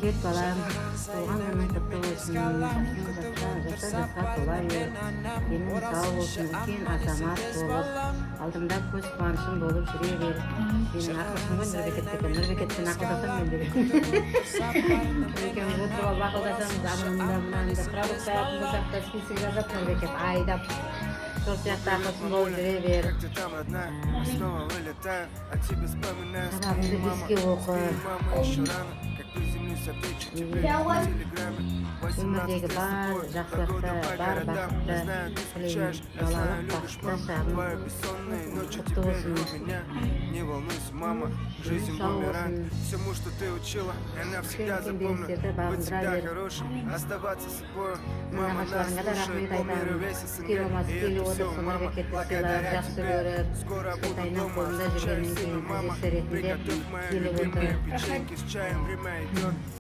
Bereket balam, tuğan günün kutlu olsun. Jasa kolay ol. Denin sağ olsun, ulken azamat bolup, aldımda көз қуанышым болып жүре бер. Сенің ақылсың ғой, Нұрбекет сен ақылдасаң мен деген. Екеуміз отырып ақылдасамыз, мынандай продукция болсақ та список жазып Нұрбекет айдап. Сол сияқты ақылсың болып жүре бер. Сабағыңды беске оқы. Өмірдегі бар жақсылықта, бар бақытты тілеймін. Балалық бақытты шағым құтты болсын. Жизнь сау болсын. Үлкен белестерді бағындыра бер. Нағашыларыңа да рахмет айтамын. Кел болмасы келіп отырсын, Нұрбекетті сыйлап, жақсы көріп, Қытайның қолында жүргеннен кейін әжесі ретінде келіп отыр.